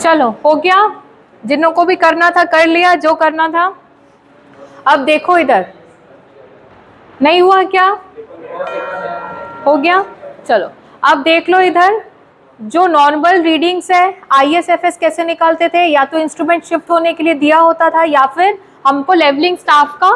चलो हो गया, जिन्हों को भी करना था कर लिया, जो करना था। अब देखो इधर, नहीं हुआ क्या? हो गया। चलो अब देख लो इधर, जो नॉर्मल रीडिंग्स है ISFS कैसे निकालते थे, या तो इंस्ट्रूमेंट शिफ्ट होने के लिए दिया होता था या फिर हमको लेवलिंग स्टाफ का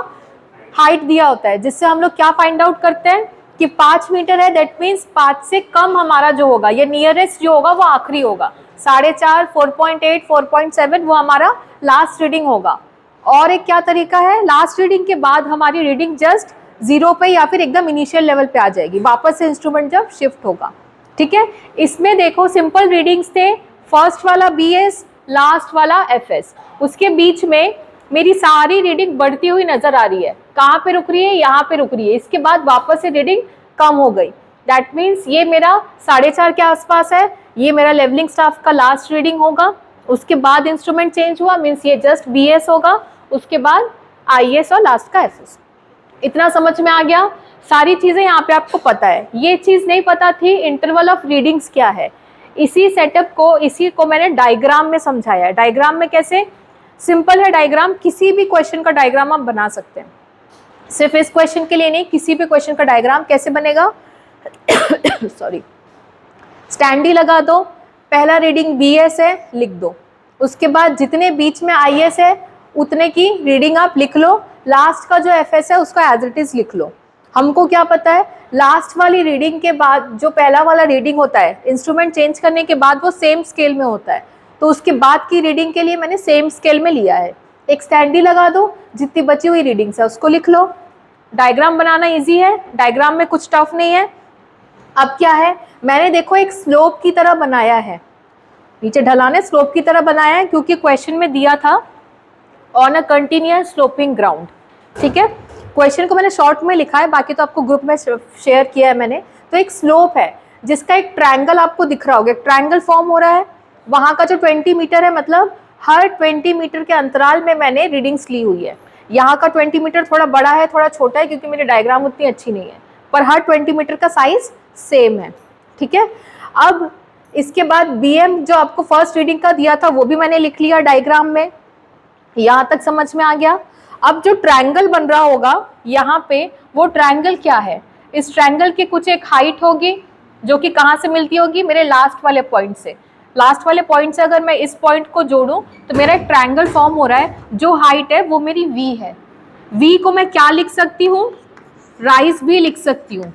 हाइट दिया होता है, जिससे हम लोग क्या फाइंड आउट करते हैं कि 5 मीटर है, दैट मीन्स 5 से कम हमारा जो होगा, ये नियरेस्ट जो होगा वो आखिरी होगा, 4.5, 4.8, 4.7 वो हमारा लास्ट रीडिंग होगा। और एक क्या तरीका है, लास्ट रीडिंग के बाद हमारी रीडिंग जस्ट 0 पे या फिर एकदम इनिशियल लेवल पे आ जाएगी वापस से इंस्ट्रूमेंट जब शिफ्ट होगा। ठीक है, इसमें देखो सिंपल रीडिंग्स थे, फर्स्ट वाला BS, लास्ट वाला FS, उसके बीच में मेरी सारी रीडिंग बढ़ती हुई नजर आ रही है। कहाँ पे रुक रही है? यहाँ पे रुक रही है। इसके बाद वापस से रीडिंग कम हो गई, दैट मीन्स ये मेरा 4.5 के आसपास है, ये मेरा लेवलिंग स्टाफ का लास्ट रीडिंग होगा। उसके बाद इंस्ट्रूमेंट चेंज हुआ, मीन्स ये जस्ट BS होगा, उसके बाद IS और लास्ट का FS। इतना समझ में आ गया? सारी चीजें यहाँ पे आपको पता है। ये चीज नहीं पता थी इंटरवल ऑफ रीडिंग्स क्या है। इसी सेटअप को, इसी को मैंने डायग्राम में समझाया है। डायग्राम में कैसे? सिंपल है डायग्राम, किसी भी क्वेश्चन का डायग्राम आप बना सकते हैं, सिर्फ इस क्वेश्चन के लिए नहीं, किसी भी क्वेश्चन का डायग्राम कैसे बनेगा सॉरी, स्टैंडी लगा दो, पहला रीडिंग BS है लिख दो, उसके बाद जितने बीच में IS है उतने की रीडिंग आप लिख लो, लास्ट का जो FS है उसका एज इट इज लिख लो। हमको क्या पता है, लास्ट वाली रीडिंग के बाद जो पहला वाला रीडिंग होता है, इंस्ट्रूमेंट चेंज करने के बाद वो सेम स्केल में होता है, तो उसके बाद की रीडिंग के लिए मैंने सेम स्केल में लिया है। एक स्टैंडी लगा दो, जितनी बची हुई रीडिंग्स है उसको लिख लो। डायग्राम बनाना इजी है, डायग्राम में कुछ टफ नहीं है। अब क्या है, मैंने देखो एक स्लोप की तरह बनाया है, नीचे ढलान है, स्लोप की तरह बनाया है, क्योंकि क्वेश्चन में दिया था on a continuous sloping ground. ठीक है, क्वेश्चन को मैंने शॉर्ट में लिखा है, बाकी तो आपको ग्रुप में शेयर किया है मैंने। तो एक स्लोप है जिसका एक ट्रायंगल आपको दिख रहा होगा, एक ट्रायंगल फॉर्म हो रहा है, वहां का जो 20 मीटर है, मतलब हर 20 मीटर के अंतराल में मैंने रीडिंग्स ली हुई है। यहाँ का 20 मीटर थोड़ा बड़ा है, थोड़ा छोटा है, क्योंकि मेरी डायग्राम उतनी अच्छी नहीं है, पर हर 20 मीटर का साइज सेम है। ठीक है, अब इसके बाद BM जो आपको फर्स्ट रीडिंग का दिया था वो भी मैंने लिख लिया डायग्राम में, यहाँ तक समझ में आ गया। अब जो ट्रायंगल बन रहा होगा यहाँ पे, वो ट्रायंगल क्या है, इस ट्रायंगल की कुछ एक हाइट होगी जो कि कहाँ से मिलती होगी, मेरे लास्ट वाले पॉइंट से। लास्ट वाले पॉइंट से अगर मैं इस पॉइंट को जोड़ूं तो मेरा एक ट्रायंगल फॉर्म हो रहा है, जो हाइट है वो मेरी V है। V को मैं क्या लिख सकती हूँ, राइज भी लिख सकती हूँ,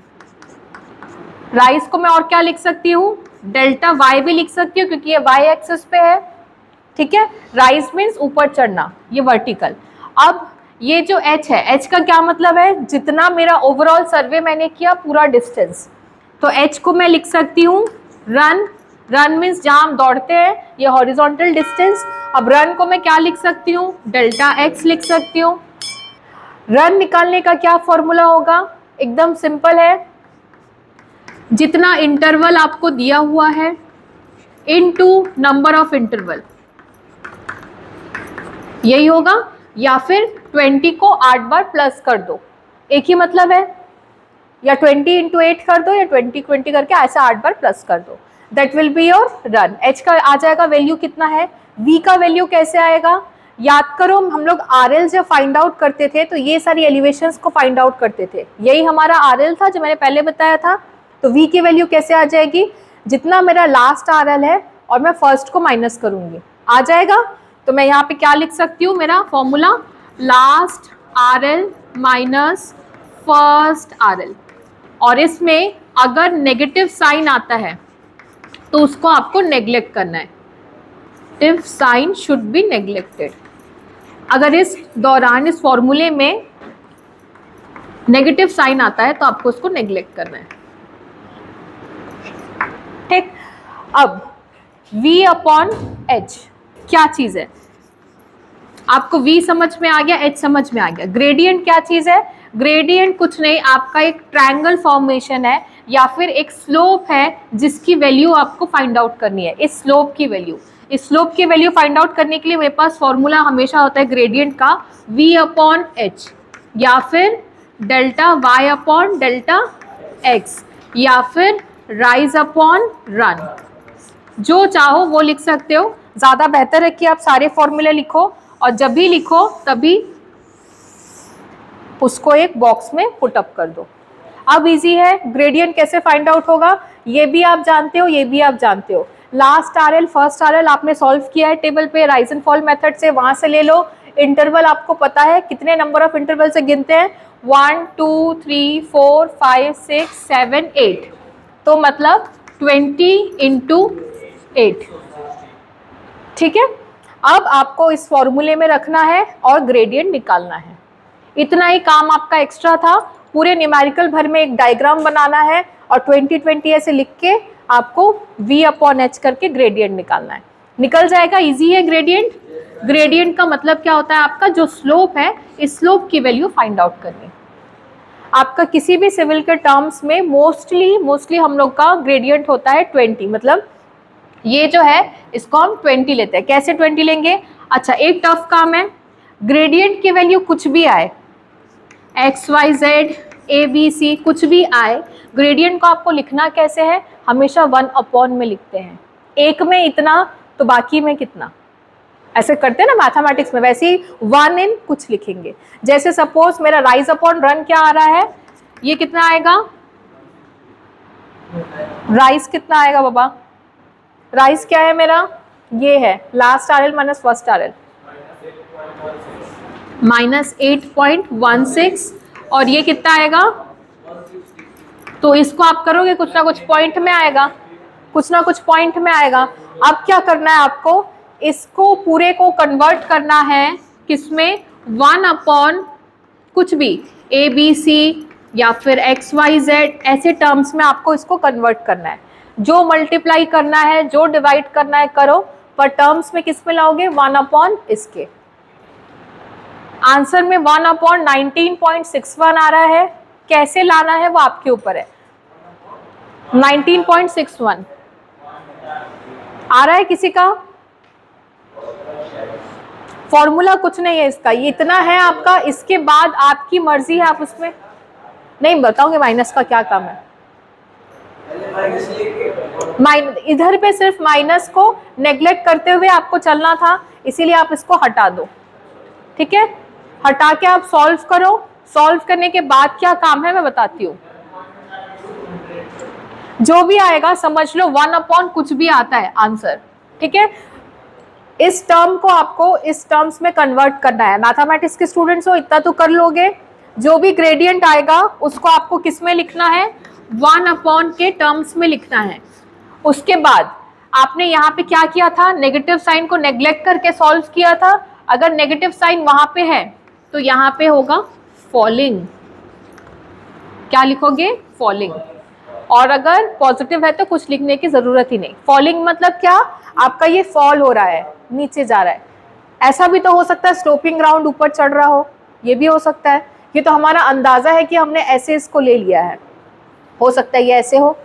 राइज को मैं और क्या लिख सकती हूँ, डेल्टा Y भी लिख सकती हूँ, क्योंकि ये Y एक्सिस पे है। ठीक है, राइज मीन्स ऊपर चढ़ना, ये वर्टिकल। अब ये जो H है, H का क्या मतलब है, जितना मेरा ओवरऑल सर्वे मैंने किया पूरा डिस्टेंस, तो H को मैं लिख सकती हूँ रन, रन मीन्स जहाँ हम दौड़ते हैं, ये हॉरिजॉन्टल डिस्टेंस। अब रन को मैं क्या लिख सकती हूँ, डेल्टा X लिख सकती हूँ। रन निकालने का क्या फॉर्मूला होगा, एकदम सिंपल है, जितना इंटरवल आपको दिया हुआ है इनटू नंबर ऑफ इंटरवल, यही होगा, या फिर 20 को 8 बार प्लस कर दो, एक ही मतलब है, या 20 × 8 कर दो, या 20 करके ऐसा 8 बार प्लस कर दो, that will be your run. H का आ जाएगा वैल्यू कितना है, V का वैल्यू कैसे आएगा, याद करो हम लोग RL जब फाइंड आउट करते थे तो ये सारी एलिवेशंस को फाइंड आउट करते थे, यही हमारा RL था जो मैंने पहले बताया था। तो V की वैल्यू कैसे आ जाएगी, जितना मेरा लास्ट RL है और मैं फर्स्ट को माइनस करूंगी, आ जाएगा। तो मैं यहाँ पे क्या लिख सकती हूँ, मेरा formula last RL minus first RL, और इसमें अगर नेगेटिव साइन आता है तो उसको आपको नेग्लेक्ट करना है, negative sign should be neglected. अगर इस दौरान इस फॉर्मूले में नेगेटिव साइन आता है तो आपको उसको नेग्लेक्ट करना है। ठीक, अब V/H क्या चीज है, आपको V समझ में आ गया, H समझ में आ गया। ग्रेडियंट क्या चीज है, ग्रेडियंट कुछ नहीं, आपका एक ट्रायंगल फॉर्मेशन है या फिर एक स्लोप है जिसकी वैल्यू आपको फाइंड आउट करनी है। इस स्लोप की वैल्यू, इस स्लोप की वैल्यू फाइंड आउट करने के लिए मेरे पास फॉर्मूला हमेशा होता है ग्रेडियंट का, V/H, या फिर डेल्टा Y/डेल्टा X, या फिर राइज अपॉन रन, जो चाहो वो लिख सकते हो। ज़्यादा बेहतर है कि आप सारे फॉर्मूले लिखो और जब भी लिखो तभी उसको एक बॉक्स में पुट अप कर दो। अब इजी है, ग्रेडियंट कैसे फाइंड आउट होगा ये भी आप जानते हो, ये भी आप जानते हो। लास्ट आरएल फर्स्ट आरएल आपने सॉल्व किया है टेबल पे राइज एंड फॉल मेथड से, वहां से ले लो। इंटरवल आपको पता है, कितने नंबर ऑफ इंटरवल से गिनते हैं, 1 2 3 4 5 6 7 8, तो मतलब 20 इंटू 8। ठीक है, अब आपको इस फॉर्मूले में रखना है और ग्रेडियंट निकालना है। इतना ही काम आपका एक्स्ट्रा था। पूरे न्यूमेरिकल भर में एक डायग्राम बनाना है और 20 ऐसे लिख के आपको v/h करके ग्रेडियंट निकालना है। निकल जाएगा, इजी है ग्रेडियंट। ग्रेडियंट का मतलब क्या होता है, आपका जो स्लोप है इस स्लोप की वैल्यू फाइंड आउट करनी। आपका किसी भी सिविल के टर्म्स में मोस्टली हम लोग का ग्रेडियंट होता है 20, मतलब ये जो है इसको हम 20 लेते हैं। कैसे 20 लेंगे, अच्छा एक टफ काम है, ग्रेडियंट की वैल्यू कुछ भी आए, X Y Z A B C कुछ भी आए, ग्रेडियंट को आपको लिखना कैसे है, हमेशा 1/, में लिखते हैं। एक में इतना तो बाकी में कितना, ऐसे करते हैं ना मैथमेटिक्स में, वैसे ही 1 इन कुछ लिखेंगे। जैसे सपोज मेरा राइज अपॉन रन क्या आ रहा है, ये कितना आएगा, राइज कितना आएगा बाबा, राइज क्या है मेरा, ये है last RL minus first RL -8.16, और ये कितना आएगा, तो इसको आप करोगे कुछ ना कुछ पॉइंट में आएगा, कुछ ना कुछ पॉइंट में आएगा। अब क्या करना है आपको, इसको पूरे को कन्वर्ट करना है किसमें, 1/, कुछ भी ए बी सी या फिर एक्स वाई जेड ऐसे टर्म्स में आपको इसको कन्वर्ट करना है। जो मल्टीप्लाई करना है, जो डिवाइड करना है करो, पर टर्म्स में किस में लाओगे, 1/, इसके। आंसर में 1/19.61 आ रहा है, कैसे लाना है वो आपके ऊपर है। 19.61 आ रहा है किसी का, फॉर्मूला कुछ नहीं है इसका, ये इतना है आपका। इसके बाद आपकी मर्जी है, आप उसमें नहीं बताओगे माइनस का क्या काम है, इधर पे सिर्फ माइनस को नेग्लेक्ट करते हुए आपको चलना था, इसीलिए आप इसको हटा दो। ठीक है, हटा के आप सॉल्व करो, सॉल्व करने के बाद क्या काम है मैं बताती हूँ। जो भी आएगा समझ लो 1/, कुछ भी आता है आंसर। ठीक है, इस टर्म को आपको इस टर्म्स में कन्वर्ट करना है। मैथमेटिक्स के स्टूडेंट्स हो इतना तो कर लोगे, जो भी ग्रेडियंट आएगा उसको आपको किस में लिखना है, 1/, के टर्म्स में लिखना है। उसके बाद आपने यहाँ पे क्या किया था, नेगेटिव साइन को नेग्लेक्ट करके सॉल्व किया था। अगर नेगेटिव साइन वहां पे है तो यहाँ पे होगा फॉलिंग, क्या लिखोगे, फॉलिंग। और अगर पॉजिटिव है तो कुछ लिखने की जरूरत ही नहीं। फॉलिंग मतलब क्या, आपका ये फॉल हो रहा है, नीचे जा रहा है। ऐसा भी तो हो सकता है स्लोपिंग ग्राउंड ऊपर चढ़ रहा हो, ये भी हो सकता है। ये तो हमारा अंदाजा है कि हमने ऐसे इसको ले लिया है, हो सकता है ये ऐसे हो,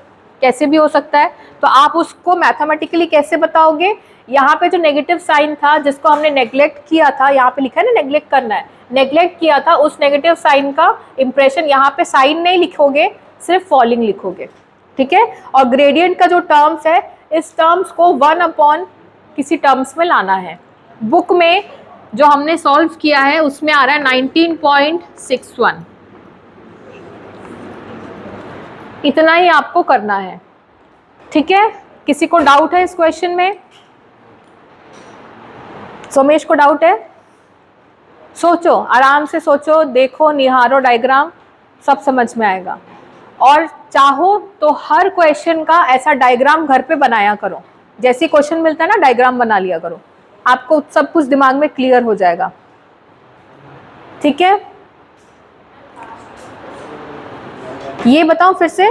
कैसे भी हो सकता है। तो आप उसको मैथमेटिकली कैसे बताओगे, यहाँ पे जो नेगेटिव साइन था जिसको हमने नेग्लेक्ट किया था, यहाँ पे लिखा है ना नेग्लेक्ट करना है, नेग्लेक्ट किया था, उस नेगेटिव साइन का इंप्रेशन यहाँ पे साइन नहीं लिखोगे, सिर्फ फॉलिंग लिखोगे। ठीक है, और ग्रेडियंट का जो टर्म्स है, इस टर्म्स को 1/, किसी टर्म्स में लाना है। बुक में जो हमने सॉल्व किया है उसमें आ रहा है 19.61, इतना ही आपको करना है। ठीक है, किसी को डाउट है इस क्वेश्चन में, सोमेश को डाउट है, सोचो आराम से सोचो, देखो निहारो डायग्राम, सब समझ में आएगा। और चाहो तो हर क्वेश्चन का ऐसा डायग्राम घर पे बनाया करो, जैसे क्वेश्चन मिलता है ना डायग्राम बना लिया करो, आपको सब कुछ दिमाग में क्लियर हो जाएगा। ठीक है, ये बताओ फिर से,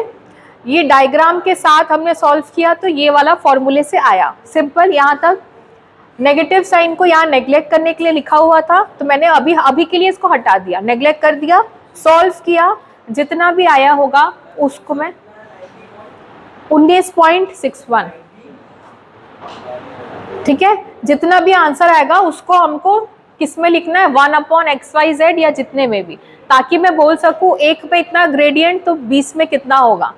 ये डायग्राम के साथ हमने सॉल्व किया तो ये वाला फॉर्मूले से आया, सिंपल। यहाँ तक नेगेटिव साइन को यहाँ नेग्लेक्ट करने के लिए लिखा हुआ था, तो मैंने अभी के लिए इसको हटा दिया, नेग्लेक्ट कर दिया, सॉल्व किया, जितना भी आया होगा उसको मैं 19.61, ठीक है, जितना भी आंसर आएगा उसको हमको किस में लिखना है, 1/XYZ या जितने में भी, ताकि मैं बोल सकूं एक पे इतना ग्रेडियंट तो 20 में कितना होगा।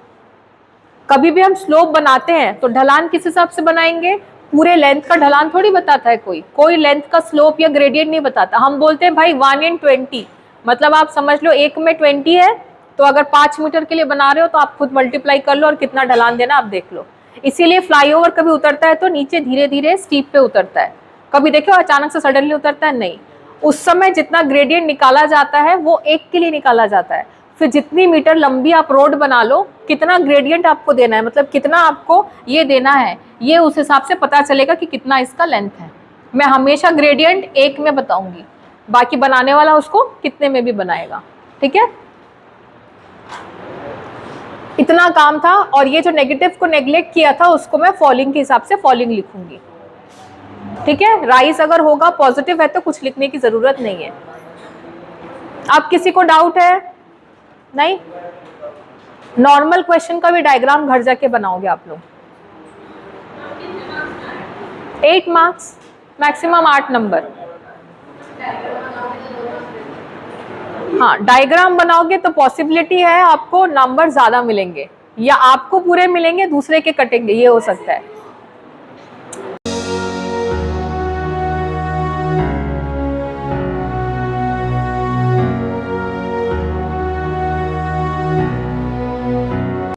कभी भी हम स्लोप बनाते हैं तो ढलान किस हिसाब से बनाएंगे, पूरे लेंथ का ढलान थोड़ी बताता है, कोई लेंथ का स्लोप या ग्रेडियंट नहीं बताता। हम बोलते हैं भाई 1 in 20, मतलब आप समझ लो 1 में 20 है, तो अगर 5 मीटर के लिए बना रहे हो तो आप खुद मल्टीप्लाई कर लो और कितना ढलान देना आप देख लो। इसीलिए फ्लाईओवर कभी उतरता है तो नीचे धीरे धीरे स्टीप पे उतरता है, कभी देखो अचानक से सडनली उतरता है नहीं। उस समय जितना ग्रेडियंट निकाला जाता है वो एक के लिए निकाला जाता है। फिर जितनी मीटर लंबी आप रोड बना लो, कितना ग्रेडियंट आपको देना है, मतलब कितना आपको ये देना है, ये उस हिसाब से पता चलेगा कि कितना इसका लेंथ है। मैं हमेशा ग्रेडियंट 1 में बताऊंगी, बाकी बनाने वाला उसको कितने में भी बनाएगा। ठीक है, इतना काम था। और ये जो नेगेटिव को नेग्लेक्ट किया था उसको मैं फॉलिंग के हिसाब से फॉलिंग लिखूंगी। ठीक है, राइज अगर होगा पॉजिटिव है तो कुछ लिखने की जरूरत नहीं है। आप किसी को डाउट है? नहीं, नॉर्मल क्वेश्चन का भी डायग्राम घर जाके बनाओगे आप लोग। 8 मार्क्स, मैक्सिमम 8 नंबर। हाँ, डायग्राम बनाओगे तो पॉसिबिलिटी है आपको नंबर ज्यादा मिलेंगे, या आपको पूरे मिलेंगे दूसरे के कटेंगे, ये हो सकता है।